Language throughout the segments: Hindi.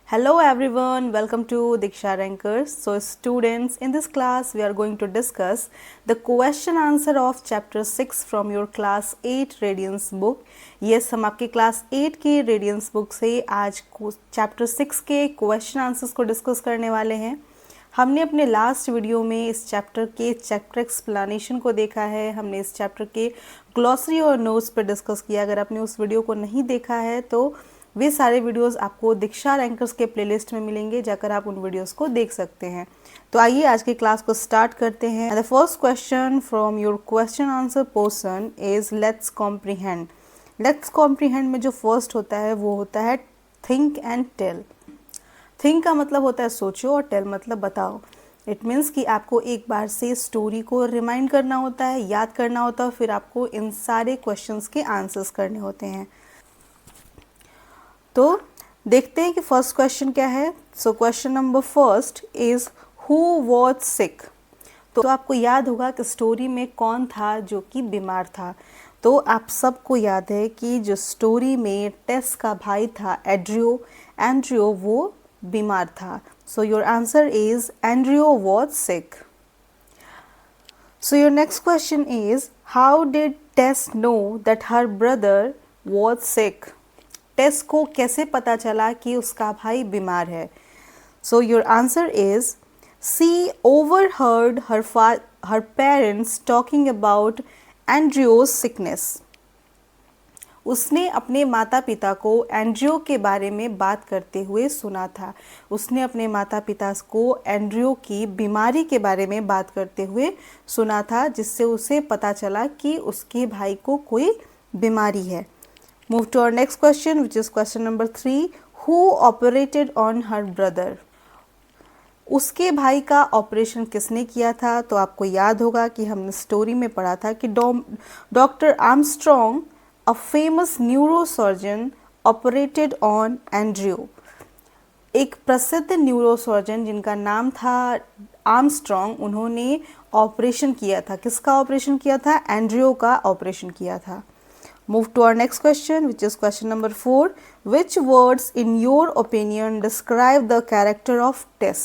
Hello everyone, welcome to Diksha Rankers. So students, in this class we are going to discuss the question answer of chapter 6 from your class 8 Radiance book. Yes, हम आपके क्लास 8 की Radiance book से आज चैप्टर 6 के क्वेश्चन आंसर्स को डिस्कस करने वाले हैं। हमने अपने लास्ट वीडियो में इस चैप्टर के चैप्टर एक्सप्लेनेशन को देखा है, हमने इस चैप्टर के ग्लॉसरी और नोट्स पर डिस्कस किया। अगर आपने उस वीडियो को नहीं देखा है तो वे सारे वीडियोस आपको दीक्षा रैंकर्स के प्लेलिस्ट में मिलेंगे, जाकर आप उन वीडियोस को देख सकते हैं। तो आइए आज की क्लास को स्टार्ट करते हैं। The first question from your question answer portion is let's comprehend. Let's comprehend में जो फर्स्ट होता है वो होता है थिंक एंड टेल। थिंक का मतलब होता है सोचो और टेल मतलब बताओ। इट मीन्स कि आपको एक बार से स्टोरी को रिमाइंड करना होता है, याद करना होता है, फिर आपको इन सारे क्वेश्चंस के आंसर्स करने होते हैं। तो देखते हैं कि फर्स्ट क्वेश्चन क्या है। So question number first is who was sick. तो आपको याद होगा कि स्टोरी में कौन था जो कि बीमार था। तो आप सबको याद है कि जो स्टोरी में टेस का भाई था एंड्रियो वो बीमार था। So your answer is Andrew was sick. So your next question is how did Tess know that her brother was sick. Tess को कैसे पता चला कि उसका भाई बीमार है। So your answer is she overheard her parents talking about Andrew's sickness. उसने अपने माता पिता को एंड्रियो के बारे में बात करते हुए सुना था। उसने अपने माता पिता को एंड्रियो की बीमारी के बारे में बात करते हुए सुना था, जिससे उसे पता चला कि उसके भाई को कोई बीमारी है। Move to our next question, which is question number 3. Who operated on her brother? उसके भाई का ऑपरेशन किसने किया था? तो आपको याद होगा कि हमने स्टोरी में पढ़ा था कि doctor Armstrong, a famous neurosurgeon, operated on Andrew. एक प्रसिद्ध न्यूरोसर्जन जिनका नाम था आर्मस्ट्रॉन्ग, उन्होंने ऑपरेशन किया था। किसका ऑपरेशन किया था? एंड्रियो का ऑपरेशन किया था। Move to our next question, which is question number 4. Which words in your opinion describe the character of Tess?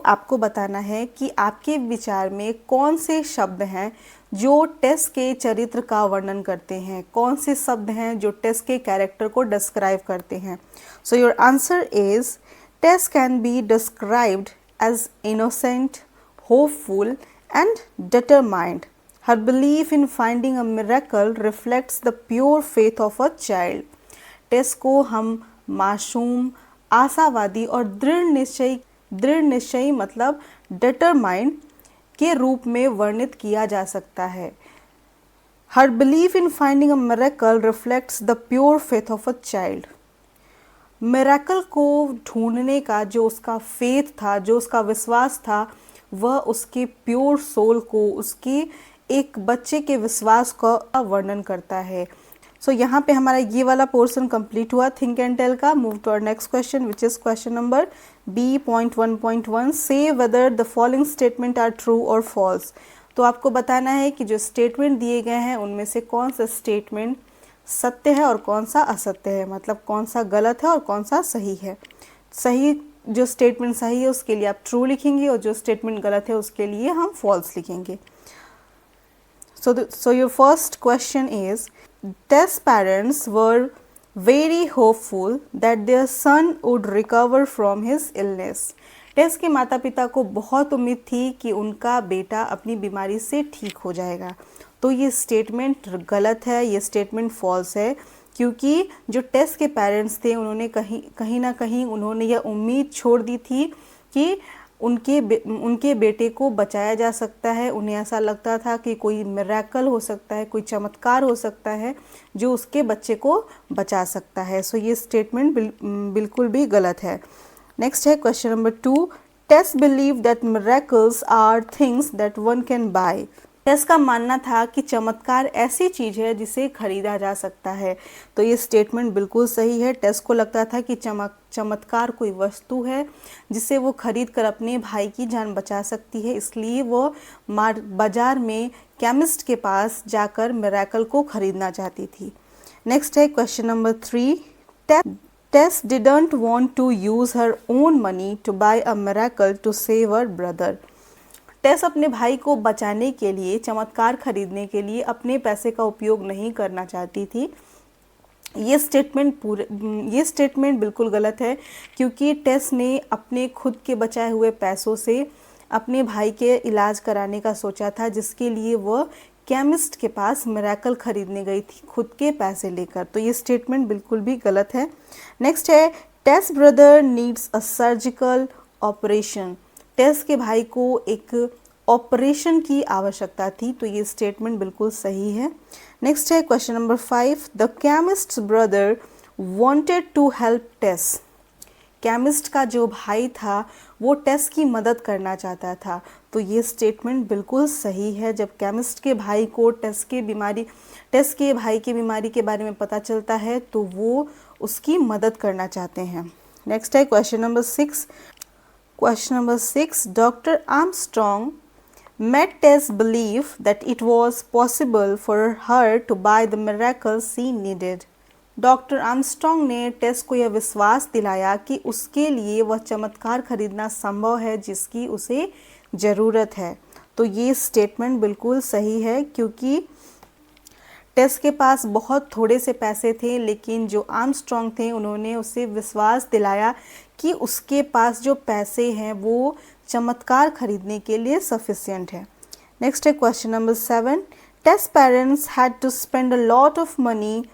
आपको बताना है कि आपके विचार में कौन से शब्द हैं जो टेस के चरित्र का वर्णन करते हैं, कौन से शब्द हैं जो टेस के कैरेक्टर को डिस्क्राइब करते हैं। So your answer is Tess can be described as innocent, hopeful and determined. Her belief in finding a miracle reflects the pure faith of a child. टेस को हम मासूम, आशावादी और दृढ़ निश्चयी मतलब डिटरमाइंड के रूप में वर्णित किया जा सकता है। Her belief in finding a miracle reflects the pure faith of a child. Miracle को ढूंढने का जो उसका फेथ था, जो उसका विश्वास था, वह उसके प्योर सोल को, उसके एक बच्चे के विश्वास का वर्णन करता है। सो यहाँ पे हमारा ये वाला पोर्शन कंप्लीट हुआ थिंक एंड टेल का। Move to our next question, which is question number B.1.1. Say whether the following statement are true or false. तो आपको बताना है कि जो स्टेटमेंट दिए गए हैं उनमें से कौन सा स्टेटमेंट सत्य है और कौन सा असत्य है, मतलब कौन सा गलत है और कौन सा सही है। सही जो स्टेटमेंट सही है उसके लिए आप ट्रू लिखेंगे और जो स्टेटमेंट गलत है उसके लिए हम फॉल्स लिखेंगे। So your first question is, Tess' parents were very hopeful that their son would recover from his illness. टेस के माता पिता को बहुत उम्मीद थी कि उनका बेटा अपनी बीमारी से ठीक हो जाएगा। तो ये स्टेटमेंट गलत है, ये स्टेटमेंट फॉल्स है, क्योंकि जो टेस के पेरेंट्स थे उन्होंने कहीं ना कहीं उन्होंने यह उम्मीद छोड़ दी थी कि उनके बेटे को बचाया जा सकता है। उन्हें ऐसा लगता था कि कोई मिरेकल हो सकता है, कोई चमत्कार हो सकता है जो उसके बच्चे को बचा सकता है। सो ये स्टेटमेंट बिल्कुल भी गलत है। नेक्स्ट है question number 2. Tess believe that miracles are things that one can buy. Tess का मानना था कि चमत्कार ऐसी चीज है जिसे खरीदा जा सकता है। तो ये स्टेटमेंट बिल्कुल सही है। टेस को लगता था कि चमत्कार कोई वस्तु है जिसे वो खरीद कर अपने भाई की जान बचा सकती है, इसलिए वो बाजार में केमिस्ट के पास जाकर मिरेकल को खरीदना चाहती थी। नेक्स्ट है question number 3. Tess didn't want to use her own money to buy a miracle to save her brother. टेस अपने भाई को बचाने के लिए, चमत्कार खरीदने के लिए अपने पैसे का उपयोग नहीं करना चाहती थी। ये स्टेटमेंट बिल्कुल गलत है, क्योंकि टेस ने अपने खुद के बचाए हुए पैसों से अपने भाई के इलाज कराने का सोचा था, जिसके लिए वह केमिस्ट के पास मिरेकल खरीदने गई थी खुद के पैसे लेकर। तो ये स्टेटमेंट बिल्कुल भी गलत है। नेक्स्ट है, Tess brother needs a surgical operation. Tess के भाई को एक ऑपरेशन की आवश्यकता थी। तो ये स्टेटमेंट बिल्कुल सही है। नेक्स्ट है question number 5, the chemist brother wanted to help Tess. Chemist का जो भाई था वो टेस की मदद करना चाहता था। तो ये स्टेटमेंट बिल्कुल सही है। जब केमिस्ट के भाई को टेस के भाई की बीमारी के बारे में पता चलता है तो वो उसकी मदद करना चाहते हैं। नेक्स्ट है question number 6। Question number 6, doctor Armstrong made Tess believe that it was possible for her to buy the miracle she needed. Doctor Armstrong ने टेस को यह विश्वास दिलाया कि उसके लिए वह चमत्कार खरीदना संभव है जिसकी उसे ज़रूरत है। तो ये स्टेटमेंट बिल्कुल सही है, क्योंकि टेस के पास बहुत थोड़े से पैसे थे, लेकिन जो आर्मस्ट्रॉन्ग थे उन्होंने उसे विश्वास दिलाया कि उसके पास जो पैसे हैं वो चमत्कार खरीदने के लिए सफिशिएंट है। नेक्स्ट है question number 7, Tess parents had to spend a lot of money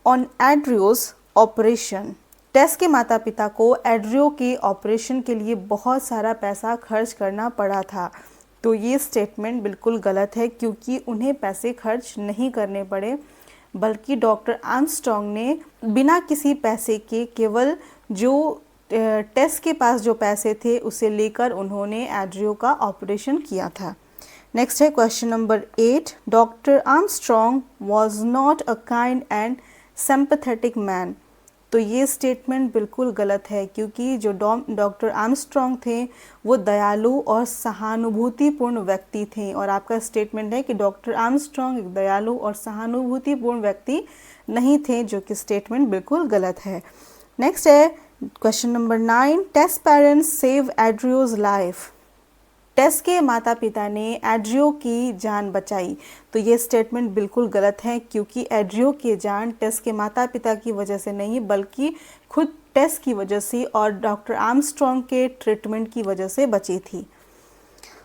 on Andrew's operation. Tess के माता पिता को एड्रियो के ऑपरेशन के लिए बहुत सारा पैसा खर्च करना पड़ा था। तो ये स्टेटमेंट बिल्कुल गलत है, क्योंकि उन्हें पैसे खर्च नहीं करने पड़े, बल्कि डॉक्टर आर्मस्ट्रॉन्ग ने बिना किसी पैसे के केवल जो टेस के पास जो पैसे थे उसे लेकर उन्होंने एड्रियो का ऑपरेशन किया था। नेक्स्ट है question number 8, doctor Armstrong was not a kind and sympathetic man. तो ये स्टेटमेंट बिल्कुल गलत है, क्योंकि जो डॉक्टर आर्मस्ट्रॉन्ग थे वो दयालु और सहानुभूतिपूर्ण व्यक्ति थे। और आपका स्टेटमेंट है कि डॉक्टर आर्मस्ट्रॉन्ग एक दयालु और सहानुभूतिपूर्ण व्यक्ति नहीं थे, जो कि स्टेटमेंट बिल्कुल गलत है। नेक्स्ट है क्वेश्चन नंबर 9, टेस पेरेंट्स सेव एड्रियोज लाइफ। टेस के माता पिता ने एड्रियो की जान बचाई। तो ये स्टेटमेंट बिल्कुल गलत है, क्योंकि एड्रियो की जान टेस के माता पिता की वजह से नहीं, बल्कि खुद टेस की वजह से और डॉक्टर आर्मस्ट्रॉन्ग के ट्रीटमेंट की वजह से बची थी।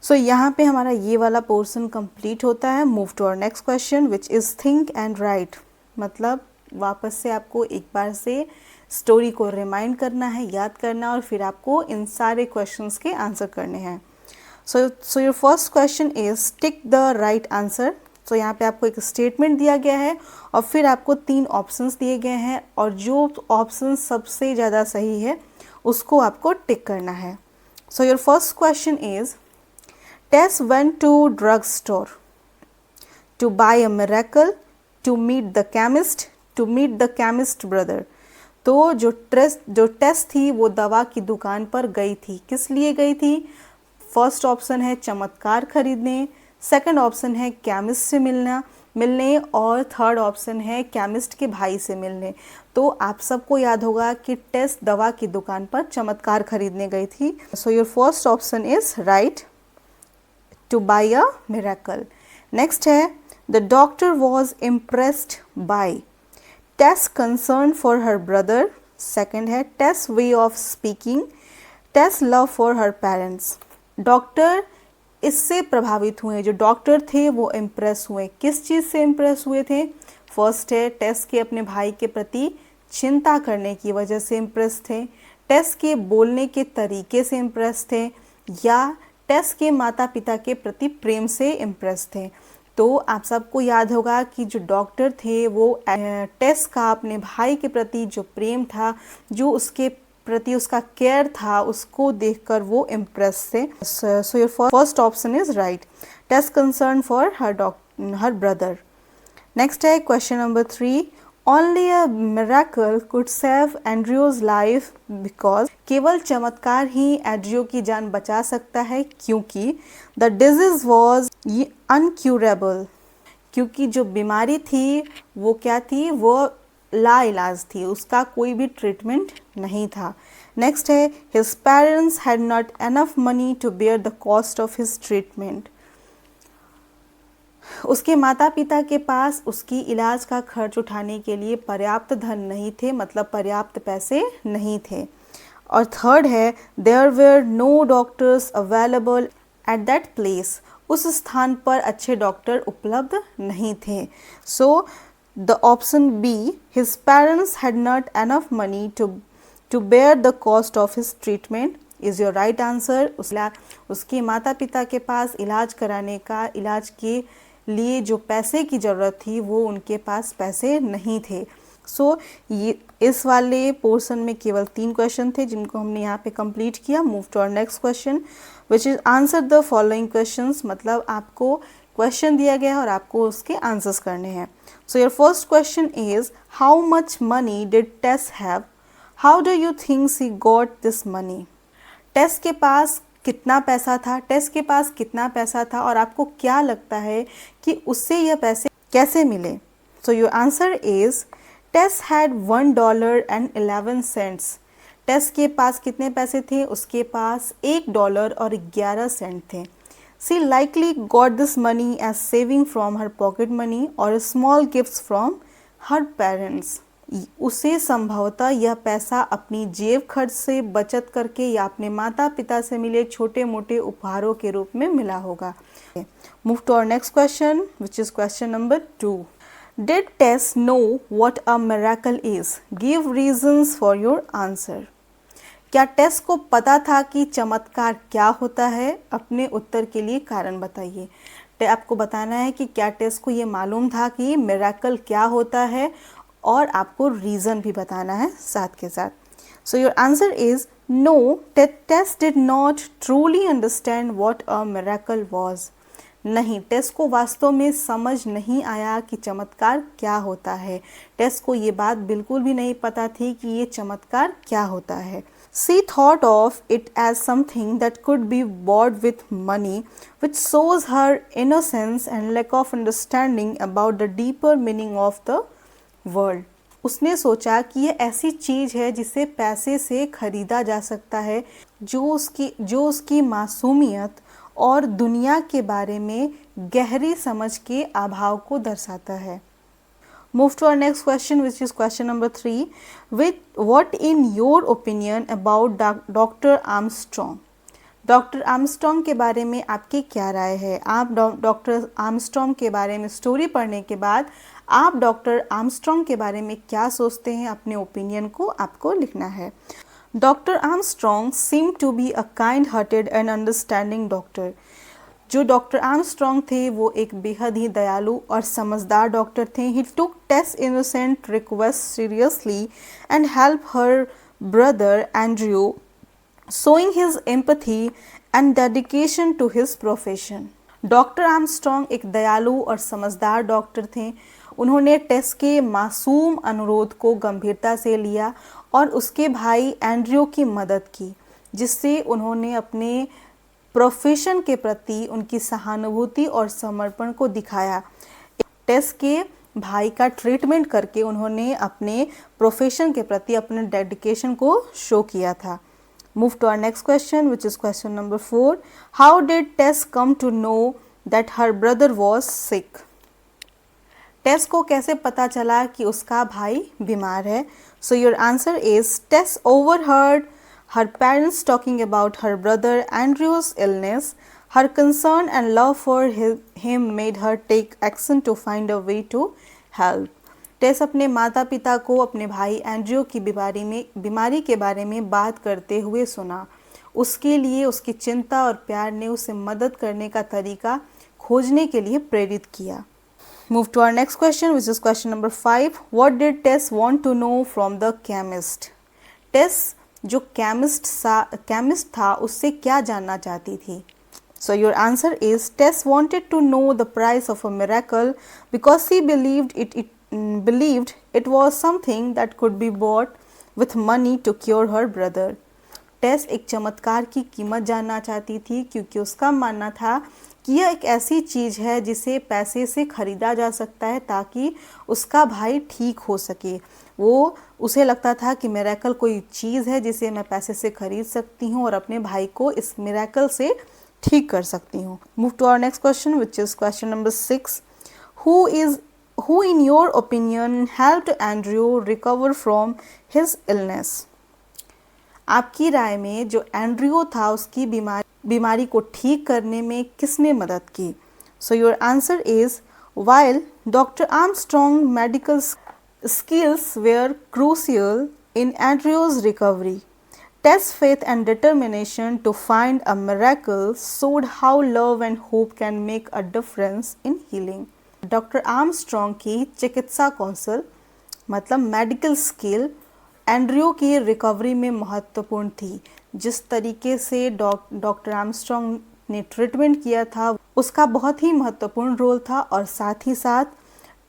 सो यहाँ पे हमारा ये वाला पोर्शन कंप्लीट होता है। Move to our next question which is think and right. मतलब वापस से आपको एक बार से स्टोरी को रिमाइंड करना है, याद करना, और फिर आपको इन सारे क्वेश्चंस के आंसर करने हैं। So your first question is tick the right answer. तो यहाँ पे आपको एक स्टेटमेंट दिया गया है और फिर आपको 3 ऑप्शंस दिए गए हैं, और जो ऑप्शन सबसे ज़्यादा सही है उसको आपको टिक करना है। So your first question is Tess went to drug store to buy a miracle, to meet the chemist, to meet the chemist brother. तो जो टेस थी वो दवा की दुकान पर गई थी। किस लिए गई थी? फर्स्ट ऑप्शन है चमत्कार खरीदने, सेकंड ऑप्शन है केमिस्ट से मिलने और थर्ड ऑप्शन है केमिस्ट के भाई से मिलने। तो आप सबको याद होगा कि टेस दवा की दुकान पर चमत्कार खरीदने गई थी। So your first option is right, to buy a miracle. Next है the doctor was impressed by Tess concern for her brother. Second है Tess way of speaking, Tess love for her parents. Doctor इससे प्रभावित हुए, जो डॉक्टर थे वो इम्प्रेस हुए। किस चीज़ से इम्प्रेस हुए थे? फर्स्ट है टेस के अपने भाई के प्रति चिंता करने की वजह से इम्प्रेस थे, टेस के बोलने के तरीके से इम्प्रेस थे, या टेस के माता पिता के प्रति प्रेम से इम्प्रेस थे। तो आप सबको याद होगा कि जो डॉक्टर थे वो टेस का अपने भाई के प्रति जो प्रेम था, जो उसके प्रति उसका केयर था, उसको देखकर वो इम्प्रेस थे। So your first option is right, Tess concern for her brother. Next है question number 3, only a miracle could save Andrew's life because. केवल चमत्कार ही एंड्रयू की जान बचा सकता है, क्योंकि द डिजीज वॉज अनक्यूरेबल। क्योंकि जो बीमारी थी वो क्या थी? वो लाइलाज थी, उसका कोई भी ट्रीटमेंट नहीं था। नेक्स्ट है his parents had not enough money to bear the cost of his treatment. उसके माता पिता के पास उसकी इलाज का खर्च उठाने के लिए पर्याप्त धन नहीं थे, मतलब पर्याप्त पैसे नहीं थे। और थर्ड है there were no doctors available at that place, उस स्थान पर अच्छे डॉक्टर उपलब्ध नहीं थे। So the option be his parents had not enough money to bear the cost of his treatment is your right answer. उसके माता पिता के पास इलाज कराने का, इलाज के लिए जो पैसे की ज़रूरत थी वो उनके पास पैसे नहीं थे। सो ये इस वाले पोर्शन में केवल 3 क्वेश्चन थे जिनको हमने यहाँ पे कंप्लीट किया। Move to our next question which is answer the following questions, मतलब आपको क्वेश्चन दिया गया है और आपको उसके आंसर्स करने हैं। So your first question is how much money did Tess have, how do you think she got this money. Tess के पास कितना पैसा था, टेस के पास कितना पैसा था और आपको क्या लगता है कि उससे यह पैसे कैसे मिले। So your answer is Tess had $1.11। Tess के पास कितने पैसे थे, उसके पास $1.11 थे। She likely got this money as saving from her pocket money और small gifts from her parents. उसे संभवतः यह पैसा अपनी जेब खर्च से बचत करके या अपने माता पिता से मिले छोटे मोटे उपहारों के रूप में मिला होगा। Move to our next question which is question number 2। Did Tess know what a miracle is, give reasons for your answer. क्या टेस को पता था कि चमत्कार क्या होता है, अपने उत्तर के लिए कारण बताइए। आपको बताना है कि क्या टेस को ये मालूम था कि मिरेकल क्या होता है और आपको रीज़न भी बताना है साथ के साथ। So your answer is no, Tess did not truly understand what a miracle was. नहीं, टेस को वास्तव में समझ नहीं आया कि चमत्कार क्या होता है। टेस को ये बात बिल्कुल भी नहीं पता थी कि ये चमत्कार क्या होता है। She thought of it as something that could be bought with money, which shows her innocence and lack of understanding about the deeper meaning of the world. उसने सोचा कि ये ऐसी चीज़ है जिसे पैसे से खरीदा जा सकता है, जो उसकी मासूमियत और दुनिया के बारे में गहरी समझ के अभाव को दर्शाता है। Move to our next question which is question number 3. What in your opinion about Dr. Armstrong? Doctor Armstrong के बारे में आपकी क्या राय है। आप डॉक्टर आर्मस्ट्रॉन्ग के बारे में स्टोरी पढ़ने के बाद आप डॉक्टर आर्मस्ट्रॉन्ग के बारे में क्या सोचते हैं, अपने ओपिनियन को आपको लिखना है। Doctor Armstrong seem to be a kind hearted and understanding doctor. जो डॉक्टर आर्मस्ट्रॉन्ग थे वो एक बेहद ही दयालु और समझदार डॉक्टर थे। He took Tess innocent request seriously and help her brother Andrew, showing his empathy and dedication to his profession. Doctor Armstrong एक दयालु और समझदार डॉक्टर थे। उन्होंने टेस के मासूम अनुरोध को गंभीरता से लिया और उसके भाई एंड्रयू की मदद की, जिससे उन्होंने अपने प्रोफेशन के प्रति उनकी सहानुभूति और समर्पण को दिखाया। टेस के भाई का ट्रीटमेंट करके उन्होंने अपने प्रोफेशन के प्रति अपने डेडिकेशन को शो किया था। Move to our next question which is question number 4. How did Tess come to know that her brother was sick? Tess को कैसे पता चला कि उसका भाई बीमार है? So your answer is Tess overheard her parents talking about her brother Andrew's illness. Her concern and love for him made her take action to find a way to help. टेस अपने माता पिता को अपने भाई एंड्रयू की बीमारी के बारे में बात करते हुए सुना। उसके लिए उसकी चिंता और प्यार ने उसे मदद करने का तरीका खोजने के लिए प्रेरित किया। Move to our next question which is question number 5. What did Tess want to know from the chemist? टेस जो केमिस्ट था उससे क्या जानना चाहती थी? So your answer is Tess wanted to know the price of a miracle because she believed it was something that could be bought with money to cure her brother. टेस एक चमत्कार की कीमत जानना चाहती थी क्योंकि उसका मानना था कि यह एक ऐसी चीज़ है जिसे पैसे से ख़रीदा जा सकता है ताकि उसका भाई ठीक हो सके। उसे लगता था कि मिरेकल कोई चीज़ है जिसे मैं पैसे से ख़रीद सकती हूँ और अपने भाई को इस मिरेकल से ठीक कर सकती हूँ। Move to our next question which is question number 6। Who in your opinion helped Andrew recover from his illness? आपकी राय में जो एंड्रयू था उसकी बीमारी को ठीक करने में किसने मदद की? सो your answer is while Dr. Armstrong medical skills were crucial in Andrew's recovery, Tess' faith and determination to find a miracle showed how love and hope can make a difference in healing. Doctor Armstrong की चिकित्सा कौशल मतलब मेडिकल स्किल एंड्रयू की रिकवरी में महत्वपूर्ण थी। जिस तरीके से डॉक्टर आर्मस्ट्रॉन्ग ने ट्रीटमेंट किया था उसका बहुत ही महत्वपूर्ण रोल था और साथ ही साथ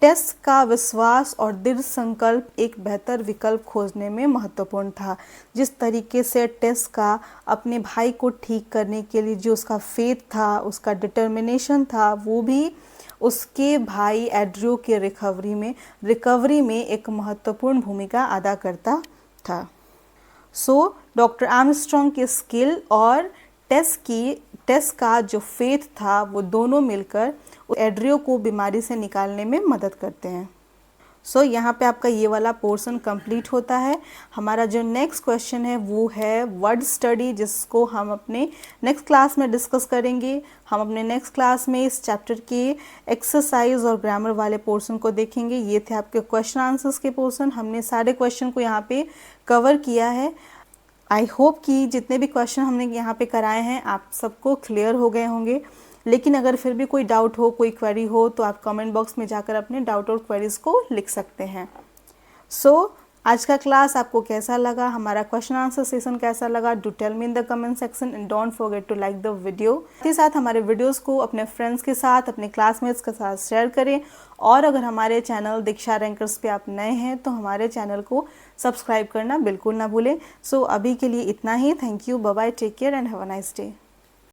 टेस का विश्वास और दृढ़ संकल्प एक बेहतर विकल्प खोजने में महत्वपूर्ण था। जिस तरीके से टेस का अपने भाई को ठीक करने के लिए जो उसका फेथ था, उसका डिटर्मिनेशन था, वो भी उसके भाई एंड्रयू के रिकवरी में एक महत्वपूर्ण भूमिका अदा करता था। सो डॉक्टर आर्मस्ट्रॉन्ग की स्किल और टेस का जो फेथ था वो दोनों मिलकर एंड्रयू को बीमारी से निकालने में मदद करते हैं। सो यहाँ पे आपका ये वाला पोर्शन कंप्लीट होता है। हमारा जो नेक्स्ट क्वेश्चन है वो है वर्ड स्टडी, जिसको हम अपने नेक्स्ट क्लास में डिस्कस करेंगे। हम अपने नेक्स्ट क्लास में इस चैप्टर के एक्सरसाइज और ग्रामर वाले पोर्शन को देखेंगे। ये थे आपके क्वेश्चन आंसर्स के पोर्शन। हमने सारे क्वेश्चन को यहाँ पे कवर किया है। आई होप कि जितने भी क्वेश्चन हमने यहाँ पे कराए हैं आप सबको क्लियर हो गए होंगे। लेकिन अगर फिर भी कोई डाउट हो, कोई क्वेरी हो तो आप कमेंट बॉक्स में जाकर अपने डाउट और क्वेरीज को लिख सकते हैं। सो आज का क्लास आपको कैसा लगा, हमारा क्वेश्चन आंसर सेशन कैसा लगा, do tell me in the comment section and don't forget to like the video. साथ ही साथ हमारे वीडियोस को अपने फ्रेंड्स के साथ, अपने क्लासमेट्स के साथ शेयर करें। और अगर हमारे चैनल दीक्षा रैंकर्स पे आप नए हैं तो हमारे चैनल को सब्सक्राइब करना बिल्कुल ना भूलें। सो अभी के लिए इतना ही। Thank you, bye bye, take care and have a nice day.